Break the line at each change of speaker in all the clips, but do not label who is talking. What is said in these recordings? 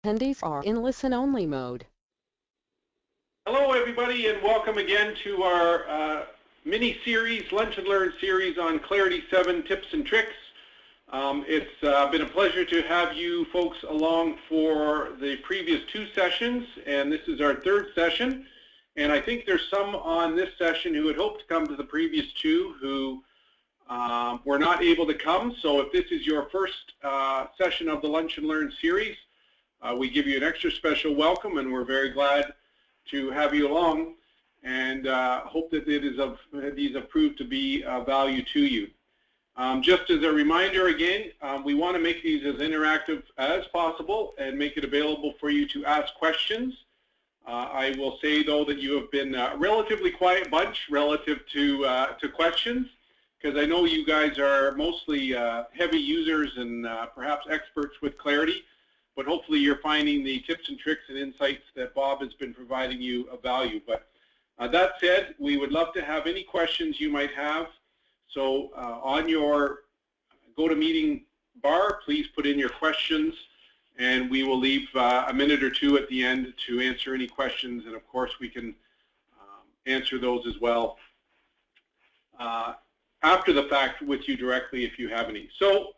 Attendees are in listen-only mode.
Hello, everybody, and welcome again to our mini-series, Lunch and Learn series on Clarity 7 tips and tricks. It's been a pleasure to have you folks along for the previous two sessions, and this is our third session. And I think there's some on this session who had hoped to come to the previous two who were not able to come. So if this is your first session of the Lunch and Learn series, we give you an extra special welcome, and we're very glad to have you along, and hope that these have proved to be of value to you. Just as a reminder again, we want to make these as interactive as possible and make it available for you to ask questions. I will say, though, that you have been a relatively quiet bunch relative to questions, because I know you guys are mostly heavy users and perhaps experts with Clarity. But hopefully you're finding the tips and tricks and insights that Bob has been providing you of value. But that said, we would love to have any questions you might have. So on your GoToMeeting bar, please put in your questions, and we will leave a minute or two at the end to answer any questions. And of course, we can answer those as well after the fact with you directly if you have any. So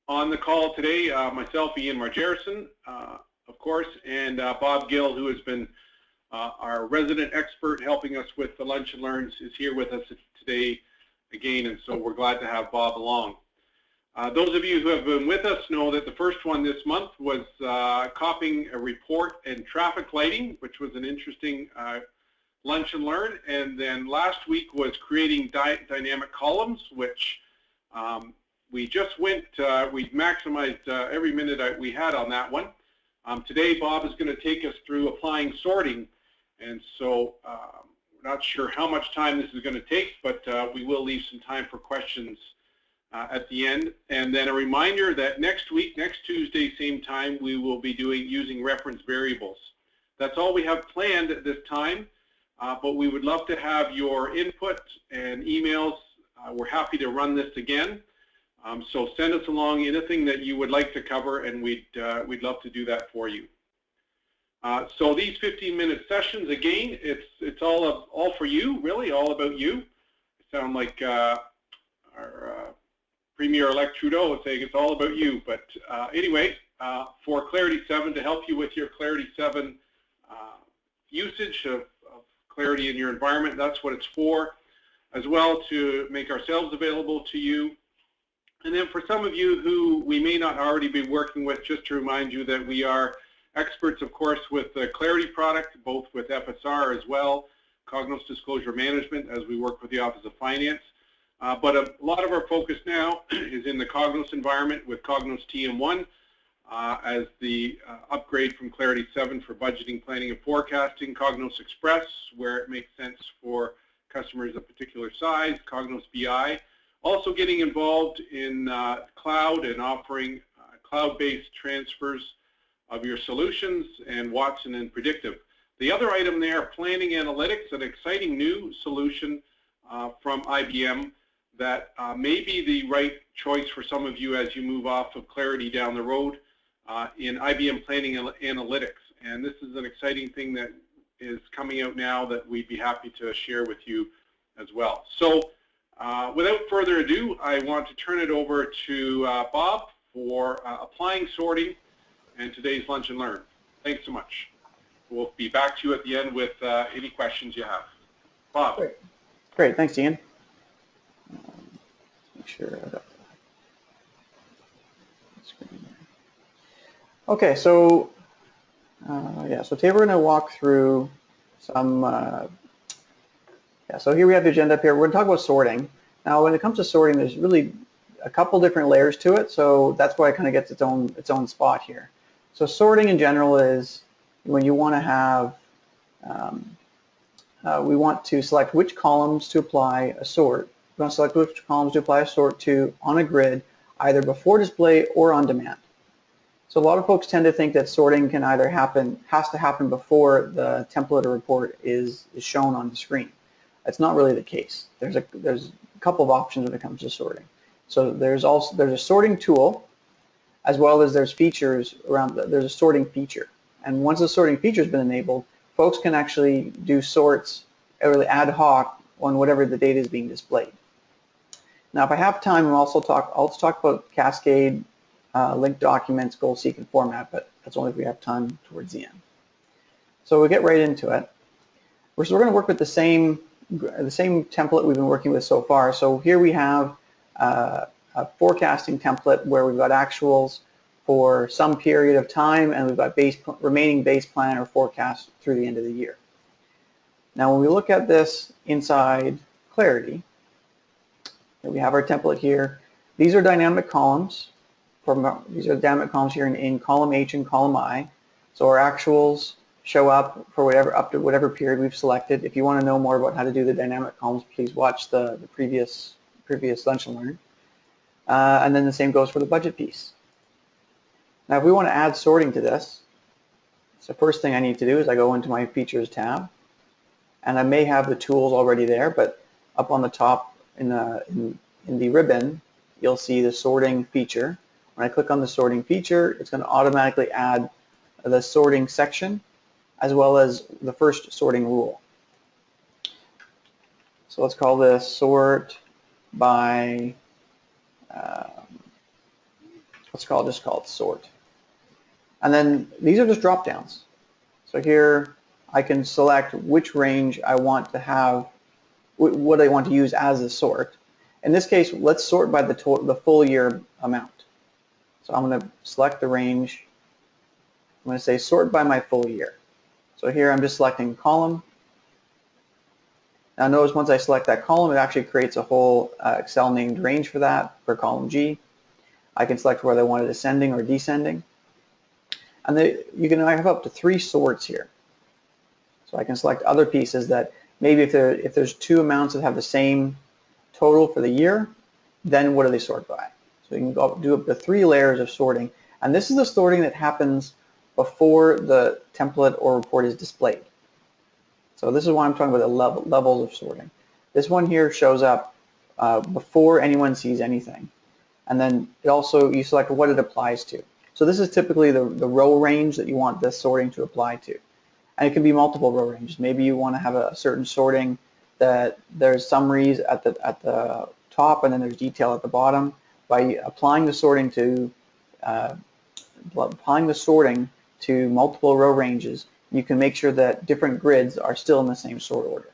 on the call today, myself, Ian Margerison, of course, and Bob Gill, who has been our resident expert helping us with the Lunch and Learns, is here with us today again, and so we're glad to have Bob along. Those of you who have been with us know that the first one this month was copying a report and traffic lighting, which was an interesting Lunch and Learn, and then last week was creating dynamic columns, which we just went, we maximized every minute we had on that one. Today, Bob is going to take us through applying sorting, and so we're not sure how much time this is going to take, but we will leave some time for questions at the end. And then a reminder that next week, next Tuesday, same time, we will be using reference variables. That's all we have planned at this time, but we would love to have your input and emails. We're happy to run this again. So send us along anything that you would like to cover, and we'd love to do that for you. So these 15-minute sessions, again, it's all for you, really, all about you. I sound like our Premier-elect Trudeau would say it's all about you. But anyway, for Clarity 7, to help you with your Clarity 7 usage of Clarity in your environment, that's what it's for, as well to make ourselves available to you. And then for some of you who we may not already be working with, just to remind you that we are experts, of course, with the Clarity product, both with FSR as well, Cognos Disclosure Management, as we work with the Office of Finance. But a lot of our focus now is in the Cognos environment with Cognos TM1 as the upgrade from Clarity 7 for budgeting, planning, and forecasting, Cognos Express, where it makes sense for customers of particular size, Cognos BI. Also getting involved in cloud and offering cloud-based transfers of your solutions, and Watson and Predictive. The other item there, Planning Analytics, an exciting new solution from IBM that may be the right choice for some of you as you move off of Clarity down the road in IBM Planning Analytics. And this is an exciting thing that is coming out now that we'd be happy to share with you as well. So without further ado, I want to turn it over to Bob for applying sorting and today's Lunch and Learn. Thanks so much. We'll be back to you at the end with any questions you have. Bob.
Great. Thanks, Ian. Make sure I got the screen there. Okay, so yeah, so today we're going to walk through some so here we have the agenda up here. We're going to talk about sorting. Now, when it comes to sorting, there's really a couple different layers to it, so that's why it kind of gets its own spot here. So sorting in general is when you want to have, we want to select which columns to apply a sort. We want to select which columns to apply a sort to on a grid, either before display or on demand. So a lot of folks tend to think that sorting can either has to happen before the template or report is shown on the screen. That's not really the case. There's a couple of options when it comes to sorting. So there's a sorting tool, as well as there's features around, there's a sorting feature. And once the sorting feature has been enabled, folks can actually do sorts really ad hoc on whatever the data is being displayed. Now, if I have time, I'll also talk about Cascade, linked documents, goal seek, and format, but that's only if we have time towards the end. So we'll get right into it. We're going to work with the same template we've been working with so far. So here we have a forecasting template where we've got actuals for some period of time, and we've got remaining base plan or forecast through the end of the year. Now, when we look at this inside Clarity, we have our template here. These are dynamic columns. These are dynamic columns here in column H and column I. So our actuals show up for up to whatever period we've selected. If you want to know more about how to do the dynamic columns, please watch the previous Lunch and Learn. And then the same goes for the budget piece. Now, if we want to add sorting to this, so first thing I need to do is I go into my Features tab, and I may have the tools already there, but up on the top in the ribbon, you'll see the sorting feature. When I click on the sorting feature, it's going to automatically add the sorting section as well as the first sorting rule. So let's call this sort by, just call it sort. And then these are just drop downs. So here I can select which range I want to have, what I want to use as a sort. In this case, let's sort by the full year amount. So I'm going to select the range. I'm going to say sort by my full year. So here I'm just selecting column. Now notice once I select that column, it actually creates a whole Excel named range for that, for column G. I can select whether I want it ascending or descending. And I have up to 3 sorts here. So I can select other pieces that maybe if there's 2 amounts that have the same total for the year, then what do they sort by? So you can do up to 3 layers of sorting. And this is the sorting that happens before the template or report is displayed. So this is why I'm talking about the levels of sorting. This one here shows up before anyone sees anything. And then you select what it applies to. So this is typically the row range that you want this sorting to apply to. And it can be multiple row ranges. Maybe you want to have a certain sorting that there's summaries at the top and then there's detail at the bottom. By applying the sorting to multiple row ranges, you can make sure that different grids are still in the same sort order.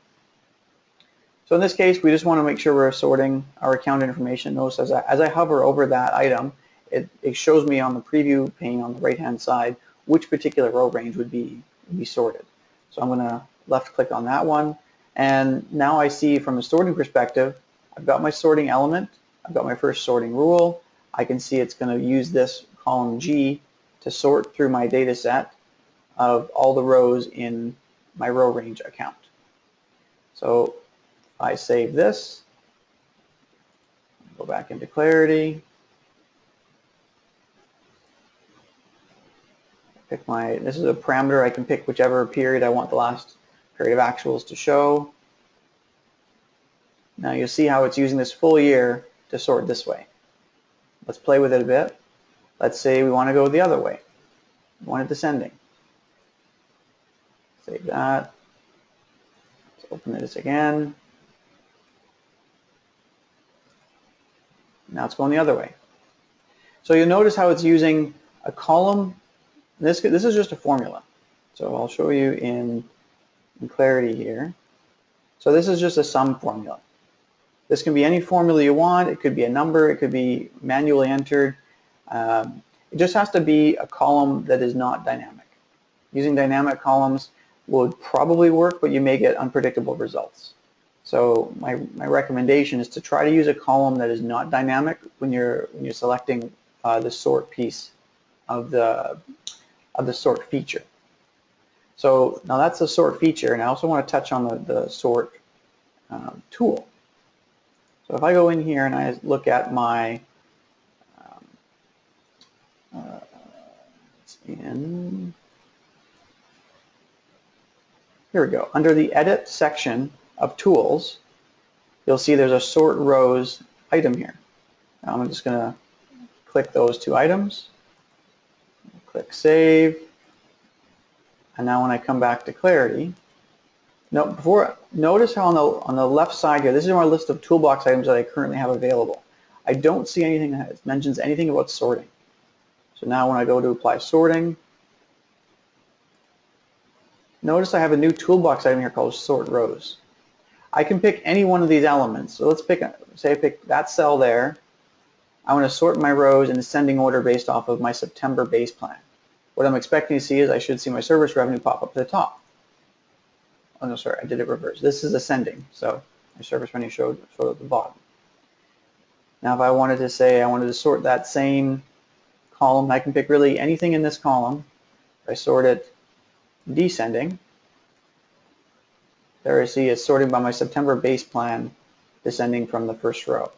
So in this case, we just want to make sure we're sorting our account information. Notice as I hover over that item, it shows me on the preview pane on the right-hand side which particular row range would be sorted. So I'm going to left click on that one, and now I see from a sorting perspective, I've got my sorting element, I've got my first sorting rule. I can see it's going to use this column G to sort through my data set of all the rows in my row range account. So I save this, go back into Clarity, this is a parameter, I can pick whichever period I want the last period of actuals to show. Now you'll see how it's using this full year to sort this way. Let's play with it a bit. Let's say we want to go the other way. We want it descending. Save that. Let's open this again. Now it's going the other way. So you'll notice how it's using a column. This is just a formula. So I'll show you in Clarity here. So this is just a sum formula. This can be any formula you want. It could be a number. It could be manually entered. It just has to be a column that is not dynamic. Using dynamic columns would probably work, but you may get unpredictable results. So my recommendation is to try to use a column that is not dynamic when you're selecting the sort piece of the sort feature. So now that's the sort feature, and I also want to touch on the sort tool. So if I go in here and I look at my here we go. Under the Edit section of Tools, you'll see there's a Sort Rows item here. Now I'm just going to click those 2 items. Click Save. And now when I come back to Clarity, notice how on the left side here, this is my list of toolbox items that I currently have available. I don't see anything that mentions anything about sorting. So now when I go to apply sorting, notice I have a new toolbox item here called sort rows. I can pick any one of these elements. So let's say I pick that cell there. I want to sort my rows in ascending order based off of my September base plan. What I'm expecting to see is I should see my service revenue pop up to the top. Oh no, sorry, I did it reverse. This is ascending, so my service revenue showed at the bottom. Now if I wanted to say I wanted to sort that same column, I can pick really anything in this column. If I sort it descending, there I see it's sorting by my September base plan, descending from the first row.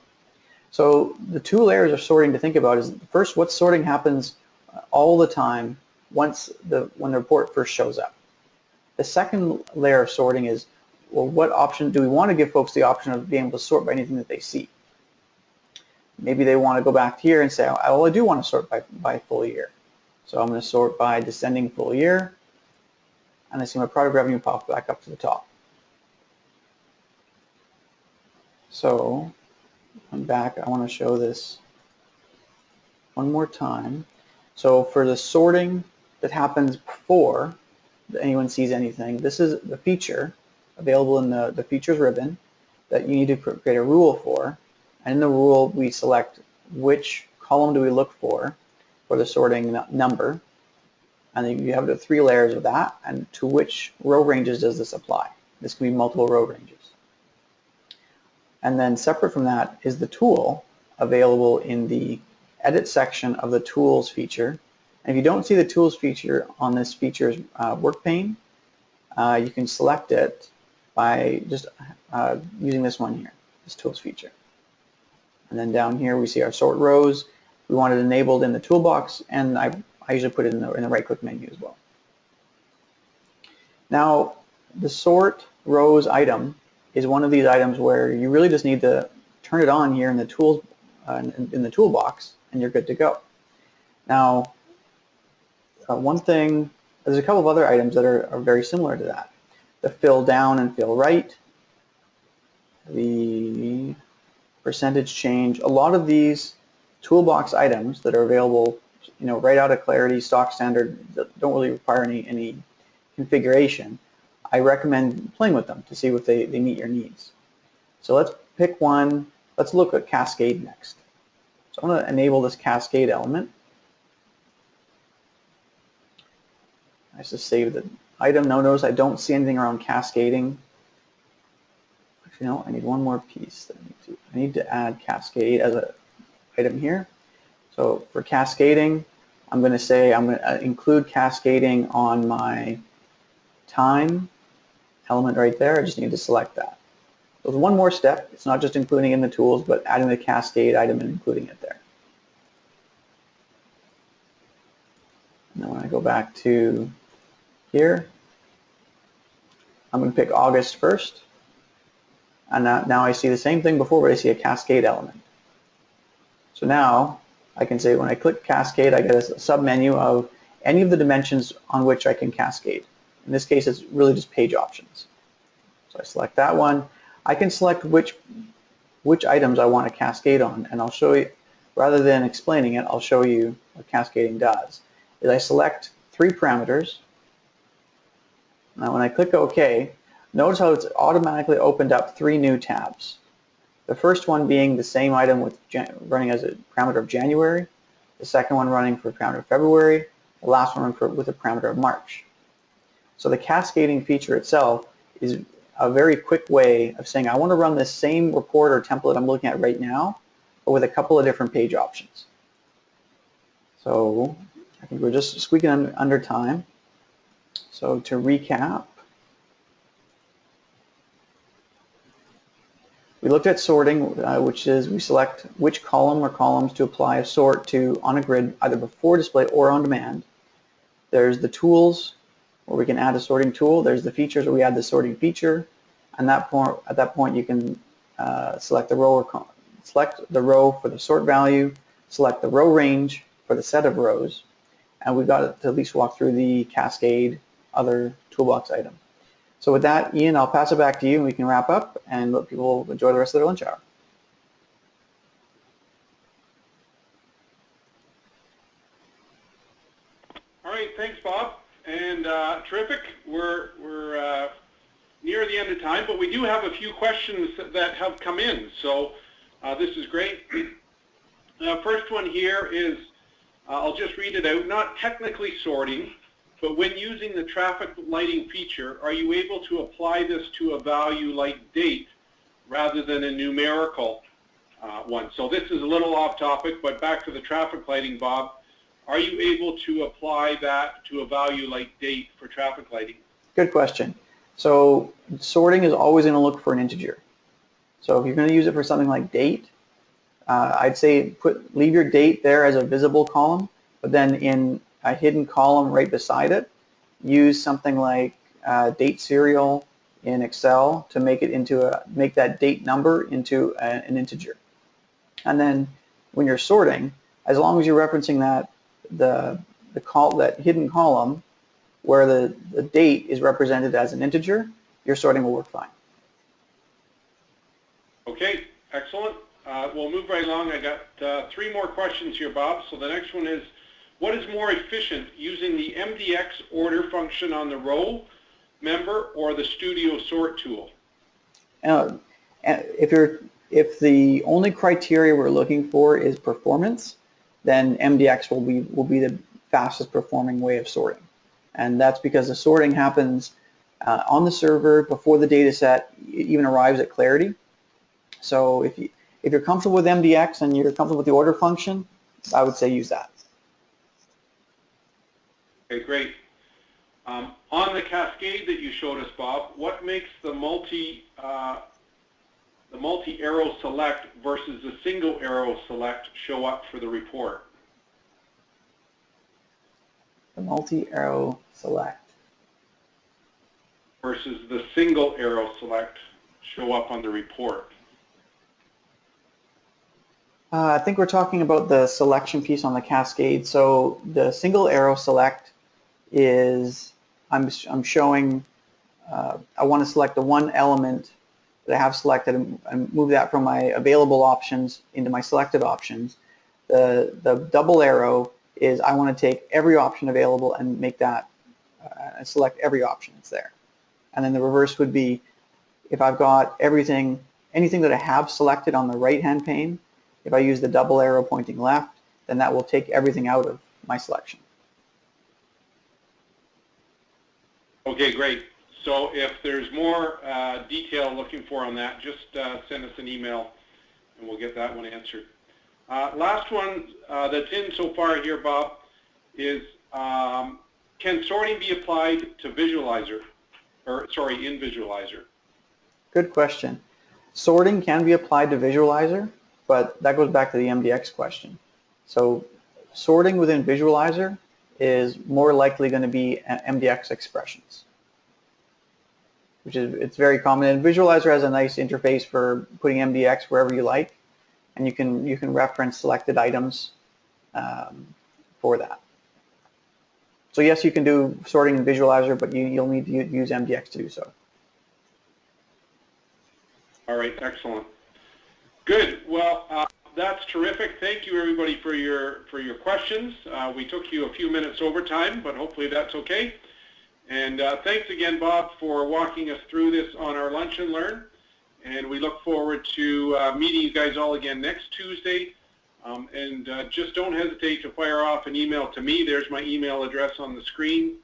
So the two layers of sorting to think about is first, what sorting happens all the time when the report first shows up. The second layer of sorting is, well, what option do we want to give folks the option of being able to sort by anything that they see? Maybe they want to go back here and say, well, I do want to sort by full year. So I'm going to sort by descending full year, and I see my product revenue pop back up to the top. So I'm back. I want to show this one more time. So for the sorting that happens before anyone sees anything, this is the feature available in the features ribbon that you need to create a rule for. And in the rule, we select which column do we look for the sorting number. And then you have the 3 layers of that, and to which row ranges does this apply. This can be multiple row ranges. And then separate from that is the tool available in the edit section of the tools feature. And if you don't see the tools feature on this features work pane, you can select it by just using this one here, this tools feature. And then down here we see our sort rows. We want it enabled in the toolbox, and I usually put it in the right-click menu as well. Now, the sort rows item is one of these items where you really just need to turn it on here in the tools in the toolbox, and you're good to go. Now, one thing, there's a couple of other items that are very similar to that. The fill down and fill right, the percentage change. A lot of these toolbox items that are available, right out of Clarity, stock standard, that don't really require any configuration, I recommend playing with them to see if they meet your needs. So let's pick one. Let's look at Cascade next. So I'm going to enable this Cascade element. I just save the item. Now notice I don't see anything around cascading. Actually, no, I need one more piece. I need to add Cascade as an item here. So for cascading, I'm going to say I'm going to include cascading on my time element right there. I just need to select that. So there's one more step. It's not just including in the tools, but adding the cascade item and including it there. And then when I go back to here, I'm going to pick August 1st. And now I see the same thing before, but I see a cascade element. So now I can say when I click Cascade, I get a sub-menu of any of the dimensions on which I can cascade. In this case, it's really just page options. So I select that one. I can select which items I want to cascade on, and I'll show you, rather than explaining it, I'll show you what cascading does. Is I select 3 parameters. Now when I click OK, notice how it's automatically opened up 3 new tabs. The first one being the same item with running as a parameter of January, the second one running for a parameter of February, the last one with a parameter of March. So the cascading feature itself is a very quick way of saying I want to run this same report or template I'm looking at right now, but with a couple of different page options. So I think we're just squeaking under time. So to recap, we looked at sorting, which is we select which column or columns to apply a sort to on a grid, either before display or on demand. There's the tools, where we can add a sorting tool. There's the features where we add the sorting feature. And at that point, you can select the row for the sort value, select the row range for the set of rows, and we've got to at least walk through the Cascade other toolbox item. So with that, Ian, I'll pass it back to you and we can wrap up and let people enjoy the rest of their lunch hour.
All right, thanks, Bob. And terrific. We're near the end of time, but we do have a few questions that have come in. So this is great. First one here is, I'll just read it out, not technically sorting, but when using the traffic lighting feature, are you able to apply this to a value like date rather than a numerical one? So this is a little off topic, but back to the traffic lighting, Bob. Are you able to apply that to a value like date for traffic lighting?
Good question. So sorting is always going to look for an integer. So if you're going to use it for something like date, I'd say leave your date there as a visible column, but then in a hidden column right beside it, use something like date serial in Excel to make it make that date number into an integer. And then when you're sorting, as long as you're referencing that that hidden column where the date is represented as an integer, your sorting will work fine.
Okay, excellent. We'll move right along. I got 3 more questions here, Bob. So the next one is, what is more efficient, using the MDX order function on the row member or the Studio sort tool?
If the only criteria we're looking for is performance, then MDX will be the fastest performing way of sorting. And that's because the sorting happens on the server before the data set even arrives at Clarity. So if you're comfortable with MDX and you're comfortable with the order function, I would say use that.
Okay, great. On the cascade that you showed us, Bob, what makes the multi-arrow select versus the single arrow select show up for the report?
The multi-arrow select
versus the single arrow select show up on the report?
I think we're talking about the selection piece on the cascade. So the single arrow select is, I'm showing, I want to select the one element that I have selected and move that from my available options into my selected options. The double arrow is I want to take every option available and make that, select every option that's there. And then the reverse would be, if I've got anything that I have selected on the right-hand pane, if I use the double arrow pointing left, then that will take everything out of my selection.
Okay, great. So if there's more detail looking for on that, just send us an email and we'll get that one answered. Last one that's in so far here, Bob, is can sorting be applied to Visualizer, in Visualizer?
Good question. Sorting can be applied to Visualizer, but that goes back to the MDX question. So sorting within Visualizer is more likely going to be MDX expressions, it's very common. And Visualizer has a nice interface for putting MDX wherever you like, and you can reference selected items for that. So yes, you can do sorting in Visualizer, but you'll need to use MDX to do so.
All right, excellent. Good. Well, that's terrific. Thank you, everybody, for your questions. We took you a few minutes over time, but hopefully that's okay. And thanks again, Bob, for walking us through this on our Lunch and Learn. And we look forward to meeting you guys all again next Tuesday. Just don't hesitate to fire off an email to me. There's my email address on the screen.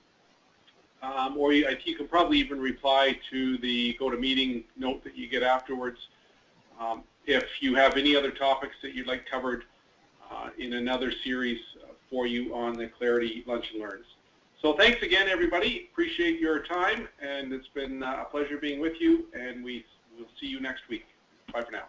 Or you can probably even reply to the GoToMeeting note that you get afterwards. If you have any other topics that you'd like covered in another series for you on the Clarity Lunch and Learns. So thanks again, everybody. Appreciate your time, and it's been a pleasure being with you, and we'll see you next week. Bye for now.